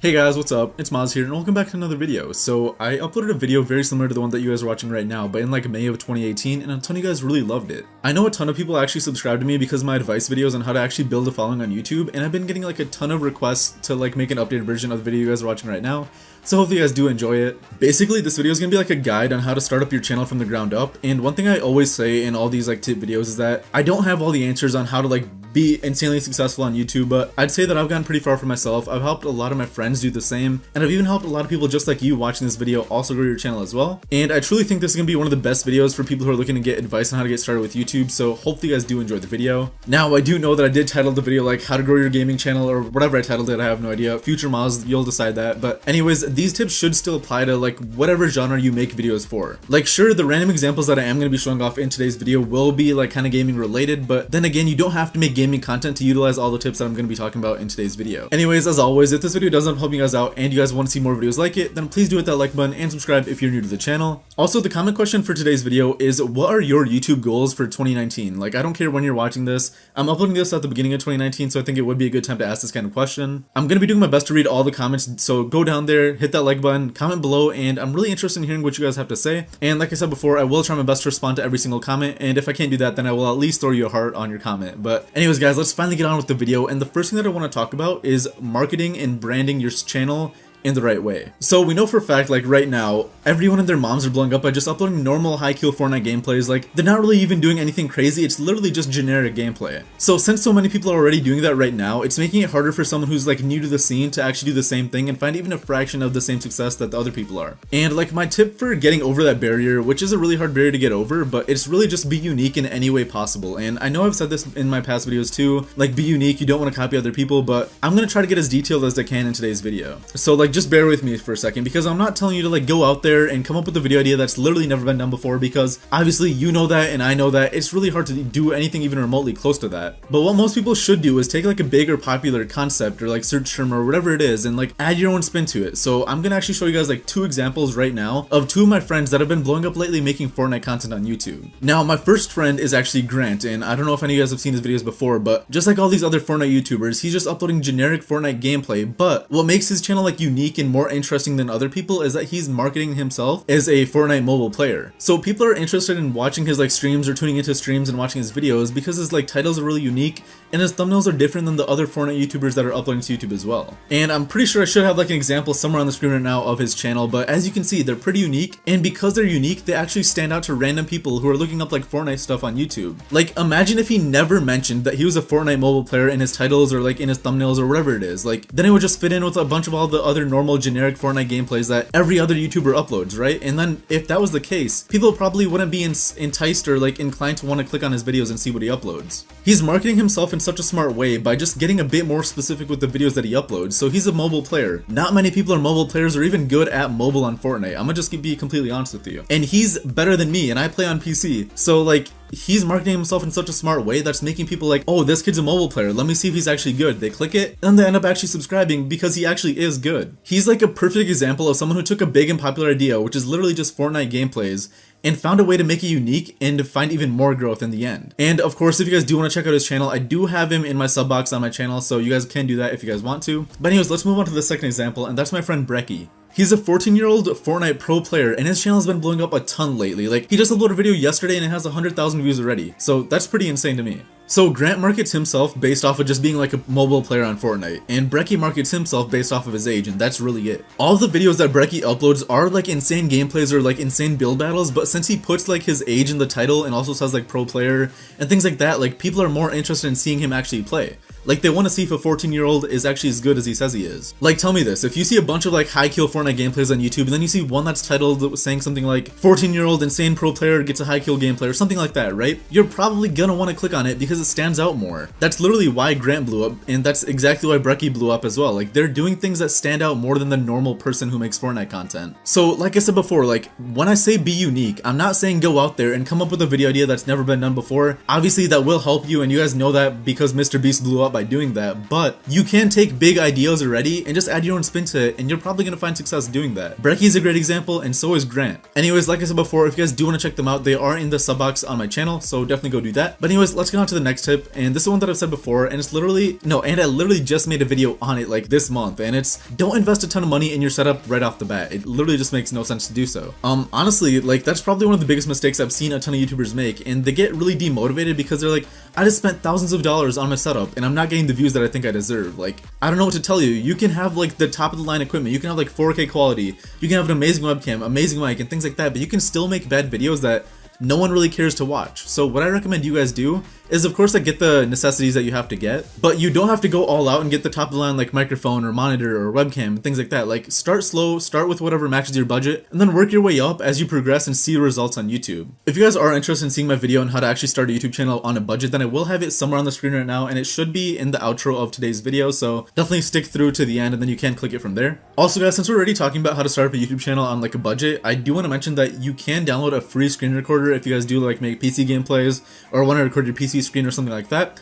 Hey guys, what's up? It's Maz here and welcome back to another video. So I uploaded a video very similar to the one that you guys are watching right now, but in like May of 2018, and a ton of you guys really loved it. I know a ton of people actually subscribed to me because of my advice videos on how to actually build a following on YouTube, and I've been getting like a ton of requests to like make an updated version of the video you guys are watching right now. So hopefully you guys do enjoy it. Basically, this video is going to be like a guide on how to start up your channel from the ground up, and one thing I always say in all these like tip videos is that I don't have all the answers on how to like be insanely successful on YouTube, but I'd say that I've gotten pretty far for myself. I've helped a lot of my friends do the same, and I've even helped a lot of people just like you watching this video also grow your channel as well. And I truly think this is going to be one of the best videos for people who are looking to get advice on how to get started with YouTube, so hopefully you guys do enjoy the video. Now, I do know that I did title the video like how to grow your gaming channel or whatever I titled it, I have no idea. Future Maz, you'll decide that. But anyways, these tips should still apply to like whatever genre you make videos for. Like sure, the random examples that I am going to be showing off in today's video will be like kind of gaming related, but then again, you don't have to make gaming content to utilize all the tips that I'm going to be talking about in today's video. Anyways, as always, if this video does end up helping you guys out and you guys want to see more videos like it, then please do hit that like button and subscribe if you're new to the channel. Also, the comment question for today's video is, what are your YouTube goals for 2019? Like, I don't care when you're watching this. I'm uploading this at the beginning of 2019, so I think it would be a good time to ask this kind of question. I'm going to be doing my best to read all the comments, so go down there, hit that like button, comment below, and I'm really interested in hearing what you guys have to say. And like I said before, I will try my best to respond to every single comment, and if I can't do that, then I will at least throw you a heart on your comment. But anyways, guys, let's finally get on with the video, and the first thing that I want to talk about is marketing and branding your channel in the right way. So we know for a fact, like right now, everyone and their moms are blowing up by just uploading normal high-kill Fortnite gameplays. Like, they're not really even doing anything crazy, it's literally just generic gameplay. So since so many people are already doing that right now, it's making it harder for someone who's like new to the scene to actually do the same thing and find even a fraction of the same success that the other people are. And like my tip for getting over that barrier, which is a really hard barrier to get over, but it's really just be unique in any way possible. And I know I've said this in my past videos too, like be unique, you don't want to copy other people, but I'm gonna try to get as detailed as I can in today's video. So like just bear with me for a second, because I'm not telling you to like go out there and come up with a video idea that's literally never been done before, because obviously you know that and I know that it's really hard to do anything even remotely close to that. But what most people should do is take like a big or popular concept or like search term or whatever it is and like add your own spin to it. So I'm gonna actually show you guys like two examples right now of two of my friends that have been blowing up lately making Fortnite content on YouTube. Now my first friend is actually Grant, and I don't know if any of you guys have seen his videos before, but just like all these other Fortnite YouTubers, he's just uploading generic Fortnite gameplay. But what makes his channel like unique and more interesting than other people is that he's marketing himself as a Fortnite mobile player. So people are interested in watching his like streams or tuning into streams and watching his videos because his like titles are really unique and his thumbnails are different than the other Fortnite YouTubers that are uploading to YouTube as well. And I'm pretty sure I should have like an example somewhere on the screen right now of his channel, but as you can see, they're pretty unique, and because they're unique, they actually stand out to random people who are looking up like Fortnite stuff on YouTube. Like imagine if he never mentioned that he was a Fortnite mobile player in his titles or like in his thumbnails or whatever it is. Like then it would just fit in with a bunch of all the other normal generic Fortnite gameplays that every other YouTuber uploads, right? And then if that was the case, people probably wouldn't be enticed or like inclined to want to click on his videos and see what he uploads. He's marketing himself in such a smart way by just getting a bit more specific with the videos that he uploads. So he's a mobile player. Not many people are mobile players or even good at mobile on Fortnite. I'm gonna just be completely honest with you. And he's better than me, and I play on PC. So like, he's marketing himself in such a smart way that's making people like, oh, this kid's a mobile player, let me see if he's actually good. They click it and they end up actually subscribing because he actually is good. He's like a perfect example of someone who took a big and popular idea, which is literally just Fortnite gameplays, and found a way to make it unique and to find even more growth in the end. And of course, if you guys do want to check out his channel, I do have him in my sub box on my channel, so you guys can do that if you guys want to. But anyways, let's move on to the second example, and that's my friend Brecky. He's a 14-year-old Fortnite pro player, and his channel has been blowing up a ton lately. Like, he just uploaded a video yesterday and it has 100,000 views already, so that's pretty insane to me. So Grant markets himself based off of just being like a mobile player on Fortnite, and Brecky markets himself based off of his age, and that's really it. All the videos that Brecky uploads are like insane gameplays or like insane build battles, but since he puts like his age in the title and also says like pro player and things like that, like people are more interested in seeing him actually play. Like they want to see if a 14-year-old is actually as good as he says he is. Like tell me this, if you see a bunch of like high kill Fortnite gameplays on YouTube and then you see one that's titled saying something like 14-year-old insane pro player gets a high kill gameplay or something like that, right? You're probably gonna want to click on it because it stands out more. That's literally why Grant blew up, and that's exactly why Brecky blew up as well. Like they're doing things that stand out more than the normal person who makes Fortnite content. So like I said before, like when I say be unique, I'm not saying go out there and come up with a video idea that's never been done before. Obviously that will help you, and you guys know that because Mr. Beast blew up out by doing that, but you can take big ideas already and just add your own spin to it, and you're probably gonna find success doing that. Brecky is a great example, and so is Grant. Anyways, like I said before, if you guys do want to check them out, they are in the sub box on my channel, so definitely go do that. But anyways, let's get on to the next tip, and this is one that I've said before, and it's literally, no, and I literally just made a video on it like this month, and it's don't invest a ton of money in your setup right off the bat. It literally just makes no sense to do so. Honestly, like that's probably one of the biggest mistakes I've seen a ton of YouTubers make, and they get really demotivated because they're like, I just spent thousands of dollars on my setup and I'm not getting the views that I think I deserve. Like, I don't know what to tell you. You can have like the top of the line equipment, you can have like 4K quality, you can have an amazing webcam, amazing mic, and things like that, but you can still make bad videos that no one really cares to watch. So what I recommend you guys do is of course like get the necessities that you have to get, but you don't have to go all out and get the top of the line like microphone or monitor or webcam and things like that. Like start slow, start with whatever matches your budget, and then work your way up as you progress and see results on YouTube. If you guys are interested in seeing my video on how to actually start a YouTube channel on a budget, then I will have it somewhere on the screen right now, and it should be in the outro of today's video, so definitely stick through to the end and then you can click it from there. Also guys, since we're already talking about how to start up a YouTube channel on like a budget, I do want to mention that you can download a free screen recorder if you guys do like make PC gameplays or want to record your PC screen or something like that.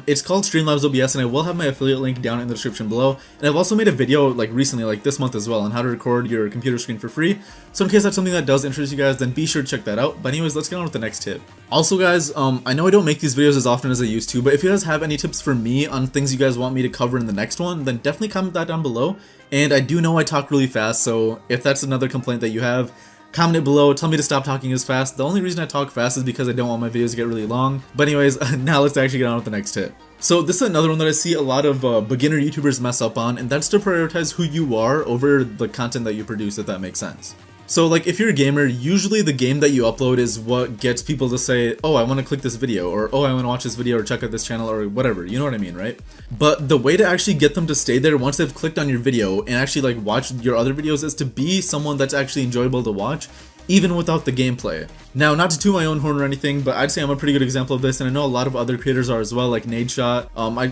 It's called Streamlabs OBS, and I will have my affiliate link down in the description below. And I've also made a video like recently, like this month as well, on how to record your computer screen for free. So in case that's something that does interest you guys, then be sure to check that out. But anyways, let's get on with the next tip. Also guys, I know I don't make these videos as often as I used to, but if you guys have any tips for me on things you guys want me to cover in the next one, then definitely comment that down below. And I do know I talk really fast, so if that's another complaint that you have, comment it below, tell me to stop talking as fast. The only reason I talk fast is because I don't want my videos to get really long. But anyways, now let's actually get on with the next tip. So this is another one that I see a lot of beginner YouTubers mess up on, and that's to prioritize who you are over the content that you produce, if that makes sense. So like if you're a gamer, usually the game that you upload is what gets people to say, oh, I want to click this video, or oh, I want to watch this video, or check out this channel, or whatever, you know what I mean, right? But the way to actually get them to stay there once they've clicked on your video and actually like watch your other videos is to be someone that's actually enjoyable to watch, even without the gameplay. Now, not to toot my own horn or anything, but I'd say I'm a pretty good example of this, and I know a lot of other creators are as well, like Nadeshot,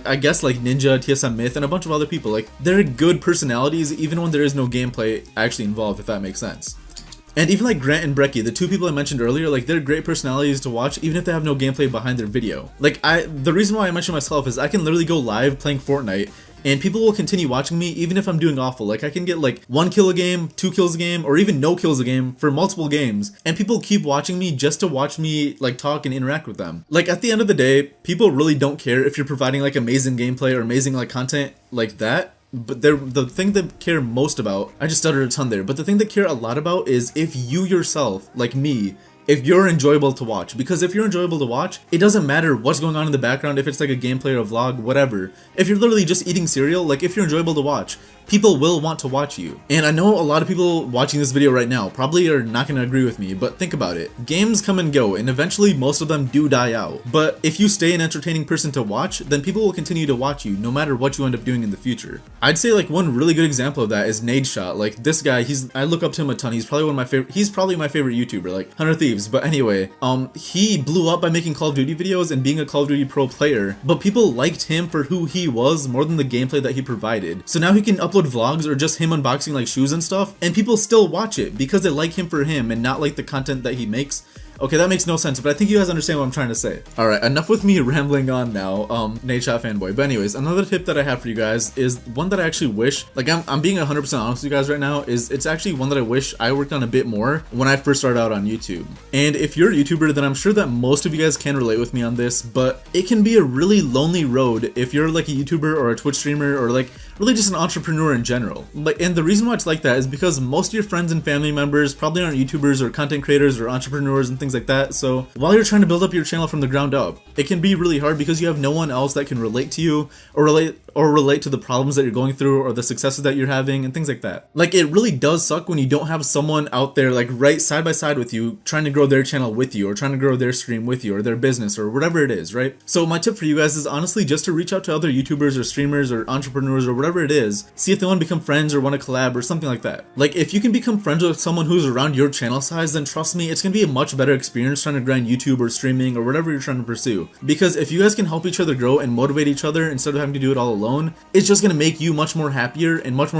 I guess like Ninja, TSM Myth, and a bunch of other people. Like, they're good personalities even when there is no gameplay actually involved, if that makes sense. And even like Grant and Brecky, the two people I mentioned earlier, like they're great personalities to watch even if they have no gameplay behind their video. Like the reason why I mention myself is I can literally go live playing Fortnite and people will continue watching me even if I'm doing awful. Like I can get like 1 kill a game, 2 kills a game, or even no kills a game for multiple games, and people keep watching me just to watch me like talk and interact with them. Like at the end of the day, people really don't care if you're providing like amazing gameplay or amazing like content like that. But the thing they care most about, I just stuttered a ton there, but the thing they care a lot about is if you yourself, like me, if you're enjoyable to watch. Because if you're enjoyable to watch, it doesn't matter what's going on in the background, if it's like a gameplay or a vlog, whatever. If you're literally just eating cereal, like if you're enjoyable to watch, people will want to watch you. And I know a lot of people watching this video right now probably are not going to agree with me, but think about it. Games come and go, and eventually most of them do die out. But if you stay an entertaining person to watch, then people will continue to watch you no matter what you end up doing in the future. I'd say like one really good example of that is Nadeshot. Like this guy, I look up to him a ton. He's probably my favorite YouTuber, like 100 Thieves. But anyway, he blew up by making Call of Duty videos and being a Call of Duty pro player, but people liked him for who he was more than the gameplay that he provided. So now he can upload vlogs or just him unboxing like shoes and stuff, and people still watch it because they like him for him and not like the content that he makes. Okay, that makes no sense, but I think you guys understand what I'm trying to say. Alright, enough with me rambling on now, Nadeshot fanboy. But anyways, another tip that I have for you guys is one that I actually wish, like I'm being 100% honest with you guys right now, is it's actually one that I wish I worked on a bit more when I first started out on YouTube. And if you're a YouTuber, then I'm sure that most of you guys can relate with me on this, but it can be a really lonely road if you're like a YouTuber or a Twitch streamer or like really just an entrepreneur in general. Like, and the reason why it's like that is because most of your friends and family members probably aren't YouTubers or content creators or entrepreneurs and things like that. So while you're trying to build up your channel from the ground up, it can be really hard because you have no one else that can relate to you or relate to the problems that you're going through or the successes that you're having and things like that. Like, it really does suck when you don't have someone out there like right side by side with you trying to grow their channel with you or trying to grow their stream with you or their business or whatever it is, right? So my tip for you guys is honestly just to reach out to other YouTubers or streamers or entrepreneurs or whatever it is, see if they want to become friends or want to collab or something like that. Like, if you can become friends with someone who's around your channel size, then trust me, it's gonna be a much better experience trying to grind YouTube or streaming or whatever you're trying to pursue. Because if you guys can help each other grow and motivate each other instead of having to do it all alone, it's just gonna make you much more happier and much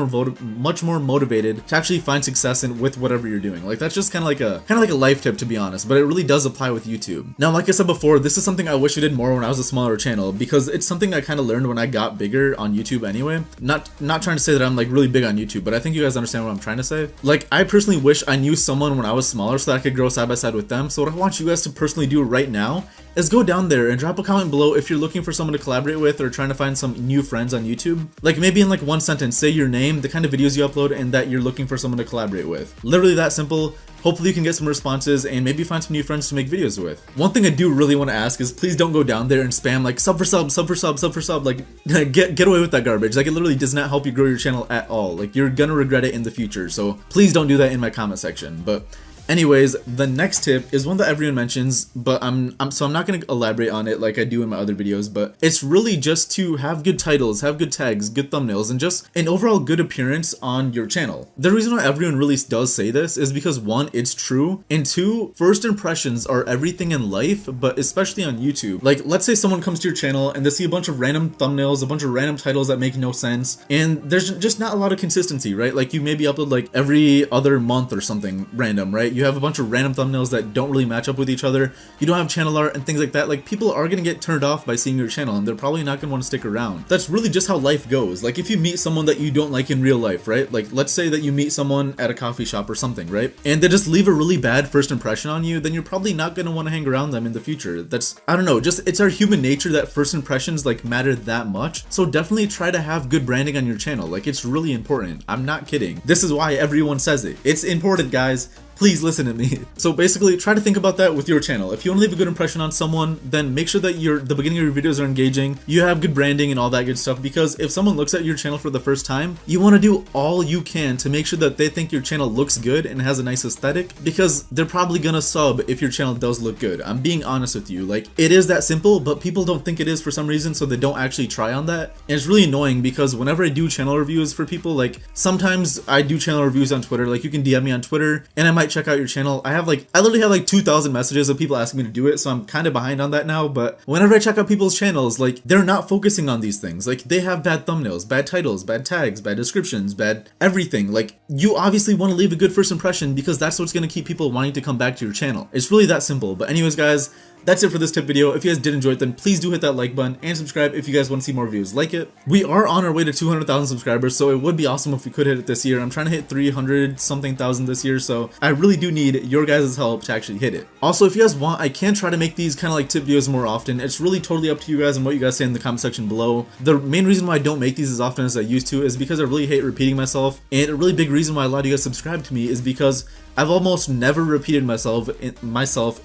more motivated to actually find success with whatever you're doing. Like, that's just kind of like a life tip, to be honest, but it really does apply with YouTube. Now, like I said before, this is something I wish I did more when I was a smaller channel, because it's something I kind of learned when I got bigger on YouTube anyway. Not trying to say that I'm like really big on YouTube, but I think you guys understand what I'm trying to say. Like, I personally wish I knew someone when I was smaller so that I could grow side by side with them. So what I want you guys to personally do right now is go down there and drop a comment below if you're looking for someone to collaborate with or trying to find some new friends on YouTube. Like, maybe in like one sentence, say your name, the kind of videos you upload, and that you're looking for someone to collaborate with. Literally that simple. Hopefully you can get some responses and maybe find some new friends to make videos with. One thing I do really want to ask is, please don't go down there and spam like sub for sub, sub for sub, sub for sub. Like, get away with that garbage. Like, it literally does not help you grow your channel at all. Like, you're gonna regret it in the future. So please don't do that in my comment section. But anyways, the next tip is one that everyone mentions, but I'm not going to elaborate on it like I do in my other videos, but it's really just to have good titles, have good tags, good thumbnails, and just an overall good appearance on your channel. The reason why everyone really does say this is because, one, it's true, and two, first impressions are everything in life, but especially on YouTube. Like, let's say someone comes to your channel and they see a bunch of random thumbnails, a bunch of random titles that make no sense, and there's just not a lot of consistency, right? Like, you maybe upload like every other month or something random, right? You have a bunch of random thumbnails that don't really match up with each other. You don't have channel art and things like that. Like, people are gonna get turned off by seeing your channel, and they're probably not gonna want to stick around. That's really just how life goes. Like, if you meet someone that you don't like in real life, right? Like, let's say that you meet someone at a coffee shop or something, right? And they just leave a really bad first impression on you, then you're probably not gonna want to hang around them in the future. That's, I don't know, just it's our human nature that first impressions like matter that much. So definitely try to have good branding on your channel. Like, it's really important. I'm not kidding. This is why everyone says it. It's important, guys. Please listen to me. So basically, try to think about that with your channel. If you want to leave a good impression on someone, then make sure that the beginning of your videos are engaging, you have good branding and all that good stuff, because if someone looks at your channel for the first time, you want to do all you can to make sure that they think your channel looks good and has a nice aesthetic, because they're probably gonna sub if your channel does look good. I'm being honest with you. Like, it is that simple, but people don't think it is for some reason, so they don't actually try on that. And it's really annoying, because whenever I do channel reviews for people, like, sometimes I do channel reviews on Twitter. Like, you can DM me on Twitter and I might check out your channel. I literally have like 2,000 messages of people asking me to do it, so I'm kind of behind on that now. But whenever I check out people's channels, like, they're not focusing on these things. Like, they have bad thumbnails, bad titles, bad tags, bad descriptions, bad everything. Like, you obviously want to leave a good first impression, because that's what's going to keep people wanting to come back to your channel. It's really that simple. But anyways, guys, that's it for this tip video. If you guys did enjoy it, then please do hit that like button and subscribe if you guys want to see more videos like it. We are on our way to 200,000 subscribers, so it would be awesome if we could hit it this year. I'm trying to hit 300 something thousand this year, so I really do need your guys' help to actually hit it. Also, if you guys want, I can try to make these kind of like tip videos more often. It's really totally up to you guys and what you guys say in the comment section below. The main reason why I don't make these as often as I used to is because I really hate repeating myself, and a really big reason why a lot of you guys subscribe to me is because I've almost never repeated myself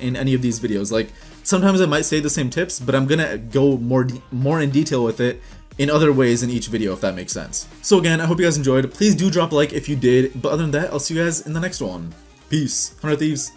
in any of these videos. Like, sometimes I might say the same tips, but I'm gonna go more in detail with it in other ways in each video, if that makes sense. So again, I hope you guys enjoyed. Please do drop a like if you did, but other than that, I'll see you guys in the next one. Peace. 100 Thieves.